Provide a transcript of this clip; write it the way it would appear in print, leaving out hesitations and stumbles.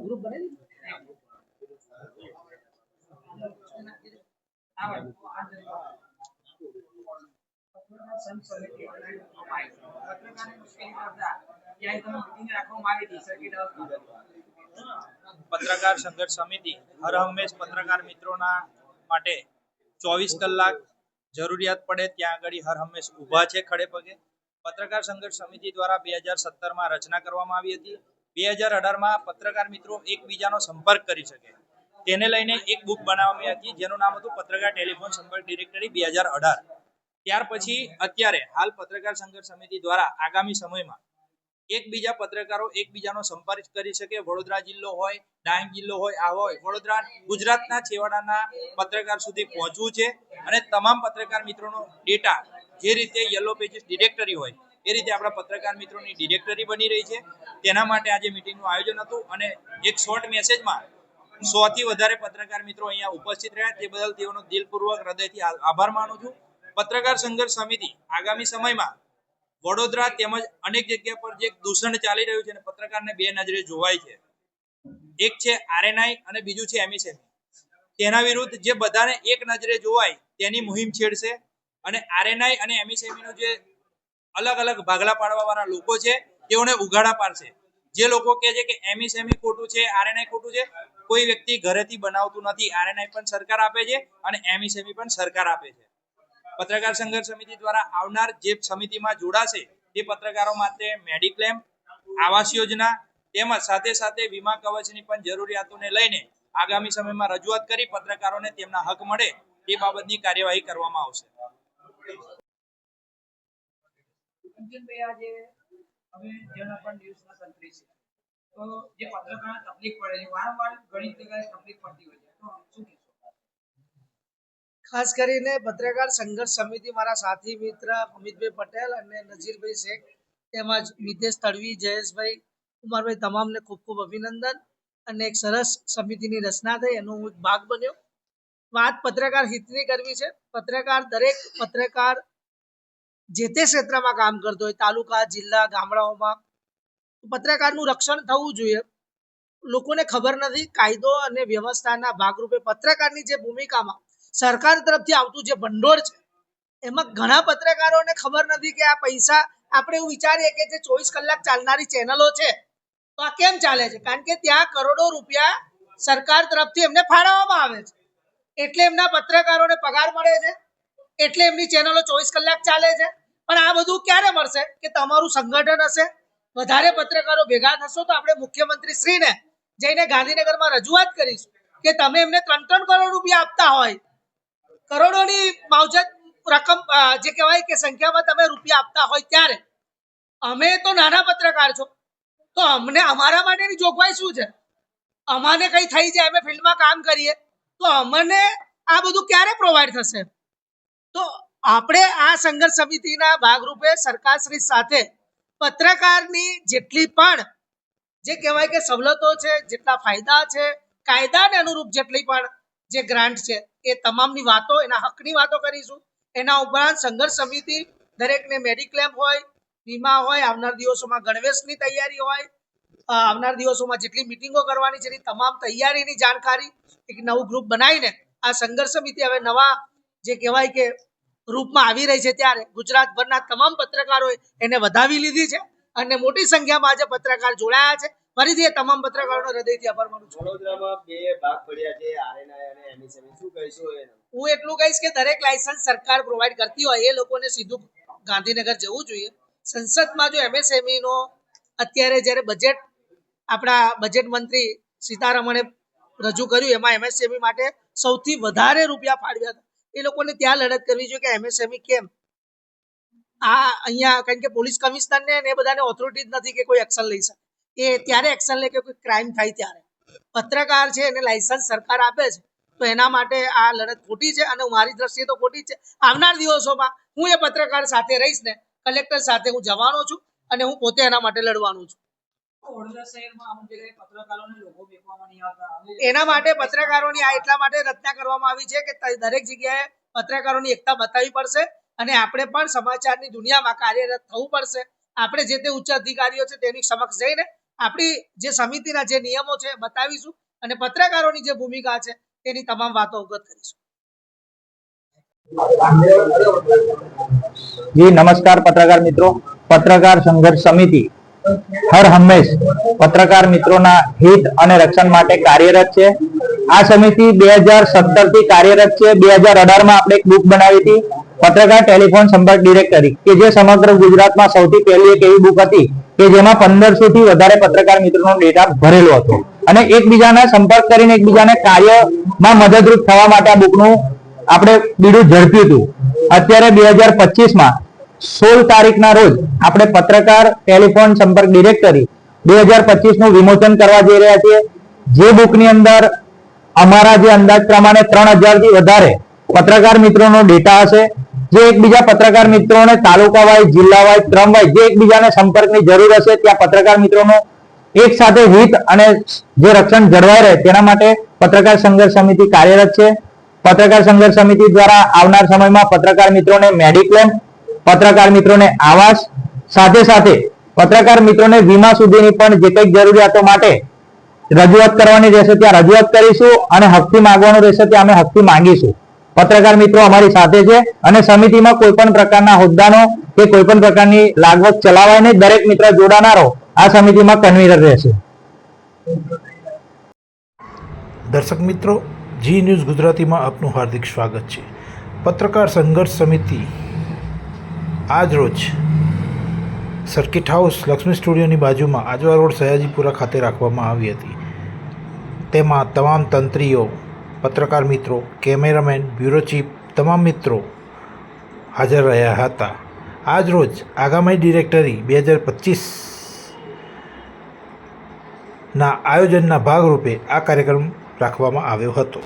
Group બનાવી પત્રકાર સંઘર્ષ સમિતિ હર હંમેશ પત્રકાર મિત્રોના માટે 24 કલાક જરૂરિયાત પડે ત્યાં આગળ હર હંમેશ ઊભા છે ખડે પગે. પત્રકાર સંઘર્ષ સમિતિ દ્વારા 2017માં રચના કરવામાં આવી હતી. 2018માં પત્રકાર મિત્રો એકબીજાનો સંપર્ક કરી શકે તેને લઈને એક બુક બનાવવામાં આવી હતી જેનું નામ હતું પત્રકાર ટેલિફોન સંપર્ક ડિરેક્ટરી 2018. ત્યાર પછી અત્યારે હાલ પત્રકાર સંઘર્ષ સમિતિ દ્વારા આગામી સમયમાં એકબીજા પત્રકારો એકબીજાનો સંપર્ક કરી શકે. વડોદરા જિલ્લો હોય, ડાંગ જિલ્લો હોય, આ હોય, વડોદરા ગુજરાતના છેવાડાના પત્રકાર સુધી પહોંચવું છે અને તમામ પત્રકાર મિત્રોનો ડેટા જે રીતે યલો પેજીસ ડિરેક્ટરી હોય એ રીતે આપણા પત્રકાર મિત્રોની ડિરેક્ટરી બની રહી છે. તેના માટે આજે મિટિંગનું આયોજન હતું અને એક શોર્ટ મેસેજમાં 100 થી વધારે પત્રકાર મિત્રો અહીંયા ઉપસ્થિત રહ્યા. તે બદલ તેઓનો દિલપૂર્વક હૃદયથી આભાર માનું છું. પત્રકાર સંઘર્ષ સમિતિ આગામી સમયમાં વડોદરા તેમજ અનેક જગ્યા પર જે દૂષણ ચાલી રહ્યું છે અને પત્રકારને બે નજરે જોવાય છે, એક છે આરએનઆઈ અને બીજું છે એમએસએમઈ. તેના વિરુદ્ધ જે બધાને એક નજરે જોવાય તેની મુહિમ છેડશે અને આરએનઆઈ અને એમએસએમઈ નો જે અલગ અલગ ભાગલા પાડવા વાળા લોકો છે તેઓને ઉઘાડા પાડશે. જે લોકો કહે છે કે એમએસએમઈ ખોટું છે, આરએનઆઈ ખોટું છે, કોઈ વ્યક્તિ ઘરેથી બનાવતું નથી. આરએનઆઈ પણ સરકાર આપે છે અને એમએસએમઈ પણ સરકાર આપે છે. પત્રકાર સંઘર્ષ સમિતિ દ્વારા આવનાર જે સમિતિમાં જોડાશે તે પત્રકારો માટે મેડિક્લેમ, આવાસ યોજના તેમજ સાથે સાથે વીમા કવચની પણ જરૂરિયાતોને લઈને આગામી સમયમાં રજૂઆત કરી પત્રકારોને તેમના હક મળે તે બાબતની કાર્યવાહી કરવામાં આવશે. ખાસ કરીને પત્રકાર સંઘર્ષ સમિતિ મારા સાથી મિત્ર અમિતભાઈ પટેલ અને નજીરભાઈ શેખ તેમજ મિતેશ તડવી, જયેશભાઈ, કુમારભાઈ તમામને ખૂબ ખૂબ અભિનંદન. અને એક સરસ સમિતિની રચના થઈ એનો હું એક ભાગ બન્યો. વાત પત્રકાર હિતની કરવી છે. દરેક પત્રકાર જે તે ક્ષેત્રમાં કામ કરતો હોય, તાલુકા, જિલ્લા, ગામડાઓમાં, પત્રકારનું રક્ષણ થવું જોઈએ. લોકોને ખબર નથી કાયદો અને વ્યવસ્થાના ભાગરૂપે પત્રકારની જે ભૂમિકામાં સરકાર તરફથી આવતું જે ભંડોળ છે એમાં ઘણા પત્રકારોને ખબર નથી કે આ પૈસા આપણે એવું વિચારીએ કે જે 24 કલાક ચાલનારી ચેનલો છે તો આ કેમ ચાલે છે, કારણ કે ત્યાં કરોડો રૂપિયા સરકાર તરફથી એમને ફાળવવામાં આવે છે એટલે એમના પત્રકારોને પગાર મળે છે, એટલે એમની ચેનલો 24 કલાક ચાલે છે. પણ આ બધું ક્યારે મળશે કે તમારું સંગઠન હશે, વધારે પત્રકારો ભેગા થશો તો આપણે મુખ્યમંત્રી શ્રીને જઈને ગાંધીનગરમાં રજૂઆત કરીશું કે તમે એમને 3-3 કરોડ રૂપિયા આપતા હોય, કરોડોની માવજત રકમ જે કહેવાય કે સંખ્યામાં તમે રૂપિયા આપતા હોય, ત્યારે અમે તો નાના પત્રકાર છો તો અમને અમારા માટેની જોગવાઈ શું છે? અમાને કઈ થઈ જાય, અમે ફિલ્ડમાં કામ કરીએ તો અમને આ બધું ક્યારે પ્રોવાઈડ થશે? તો આપણે આ સંઘર્ષ સમિતિના ભાગરૂપે સરકારશ્રી સાથે પત્રકારની જેટલી પણ જે કહેવાય કે સવલતો છે, જેટલા ફાયદા છે, કાયદાને અનુરૂપ જેટલી પણ જે ગ્રાન્ટ છે એ તમામની વાતો, એના હકની વાતો કરીશું. એના ઉપરાંત સંઘર્ષ સમિતિ દરેકને મેડિક્લેમ હોય, વીમા હોય, આવનાર દિવસોમાં ગણવેશની તૈયારી હોય, આવનાર દિવસોમાં જેટલી મિટિંગો કરવાની છે એની તમામ તૈયારીની જાણકારી એક નવું ગ્રુપ બનાવીને આ સંઘર્ષ સમિતિ હવે નવા જે કહેવાય કે રૂપમાં આવી રહી છે ત્યારે ગુજરાતભરના તમામ પત્રકારોએ એને વધાવી લીધી છે અને મોટી સંખ્યામાં આજે પત્રકાર જોડાયા છે. ફરીથી એ તમામ પત્રકારોનો હૃદયથી આભાર માનું છું. વડોદરામાં બે ભાગ પડ્યા છે, આરએનઆઈ અને એમએસએમઈ. શું કહીશું? હું એટલું કહીશ કે દરેક લાયસન્સ સરકાર પ્રોવાઈડ કરતી હોય એ લોકોને સીધું ગાંધીનગર જવું જોઈએ. સંસદમાં જો એમએસએમઈ નો અત્યારે જ્યારે બજેટ આપણા બજેટ મંત્રી સીતારમણે રજૂ કર્યું એમાં એમએસએમઈ માટે સૌથી વધારે રૂપિયા ફાળવ્યા હતા. એ લોકોને ત્યાં લડત કરવી જોઈએ કે એમએસએમઈ કેમ આ અહીંયા, કારણ કે પોલીસ કમિશનરને એ બધાને ઓથોરિટી જ નથી કે કોઈ એક્શન લઈ શકે. એ ત્યારે એક્શન લે કે કોઈ ક્રાઇમ થાય ત્યારે. પત્રકાર છે એને લાયસન્સ સરકાર આપે છે તો એના માટે આ લડત ખોટી છે અને મારી દ્રષ્ટિએ તો ખોટી છે. આવનાર દિવસોમાં હું એ પત્રકાર સાથે રહીશ ને કલેક્ટર સાથે હું જવાનો છું અને હું પોતે એના માટે લડવાનું છું. એના માટે પત્રકારોની આ એટલા માટે રચના કરવામાં આવી છે કે દરેક જગ્યાએ પત્રકારોની એકતા બતાવવી પડશે અને આપણે પણ સમાચારની દુનિયામાં કાર્યરત થવું પડશે. આપણે જે તે ઉચ્ચ અધિકારીઓ છે તેની સમક્ષ જઈને આપણી જે સમિતિના જે નિયમો છે બતાવીશું અને પત્રકારોની જે ભૂમિકા છે તેની તમામ વાતો અવગત કરીશું. જી નમસ્કાર પત્રકાર મિત્રો. પત્રકાર સંઘર્ષ સમિતિ હર હંમેશ પત્રકાર મિત્રોના હિત અને રક્ષણ માટે કાર્યરત છે. આ સમિતિ 2017 થી કાર્યરત છે. 2018 માં આપણે એક બુક બનાવી હતી, પત્રકાર ટેલિફોન સંપર્ક ડિરેક્ટરી, કે જે સમગ્ર ગુજરાતમાં સૌથી પહેલી એક એવી બુક હતી કે જેમાં 1500 થી વધારે પત્રકાર મિત્રોનો ડેટા ભરેલો હતો અને એકબીજાના સંપર્ક કરીને એકબીજાને કાર્યમાં મદદરૂપ થવા માટે આ બુકનું આપણે બીડું ઝડપ્યું હતું. અત્યારે 2025માં 16 તારીખના રોજ આપણે પત્રકાર ટેલિફોન સંપર્ક ડિરેક્ટરી 2025 નું વિમોચન કરવા જઈ રહ્યા છીએ. જે બુકની અંદર અમારા જે અંદાજ પ્રમાણે 3000 થી વધારે પત્રકાર મિત્રોનો ડેટા હશે, જે એકબીજા પત્રકાર મિત્રોને તાલુકા વાઇઝ, જિલ્લા વાઇઝ, ક્રમ વાઇઝ જે એકબીજાને સંપર્કની જરૂર હશે ત્યાં પત્રકાર મિત્રોનો એક સાથે હિત અને જે રક્ષણ જળવાઈ રહે તેના માટે પત્રકાર સંઘર્ષ સમિતિ કાર્યરત છે. પત્રકાર સંઘર્ષ સમિતિ દ્વારા આવનાર સમયમાં પત્રકાર મિત્રોને મેડિક્લેમ, પત્રકાર મિત્રોને આવાસ, સાથે સાથે પત્રકાર મિત્રોને વીમા સુધીની પણ જે કંઈક જરૂરિયાતો માટે રજૂઆત કરવાની રહેશે ત્યાં રજૂઆત કરીશું અને હકથી માંગવાનું રહેશે ત્યાં અમે હકથી માંગીશું. પત્રકાર મિત્રો અમારી સાથે છે અને સમિતિમાં કોઈ પણ પ્રકારના હોદ્દાનો કે કોઈ પણ પ્રકારની લાગવત ચલાવાય નહીં. દરેક મિત્ર જોડાનારો આ સમિતિમાં કન્વીનર રહેશે. દર્શક મિત્રો, જી ન્યૂઝ ગુજરાતીમાં આપનું હાર્દિક સ્વાગત છે. પત્રકાર સંઘર્ષ સમિતિ આજ રોજ સર્કિટ હાઉસ લક્ષ્મી સ્ટુડિયોની બાજુમાં આજવા રોડ સયાજીપુરા ખાતે રાખવામાં આવી હતી. તેમાં તમામ તંત્રીઓ, પત્રકાર મિત્રો, કેમેરામેન, બ્યુરો ચીફ, તમામ મિત્રો હાજર રહ્યા હતા. આજ રોજ આગામી ડિરેક્ટરી 2025ના આયોજનના ભાગરૂપે આ કાર્યક્રમ રાખવામાં આવ્યો હતો.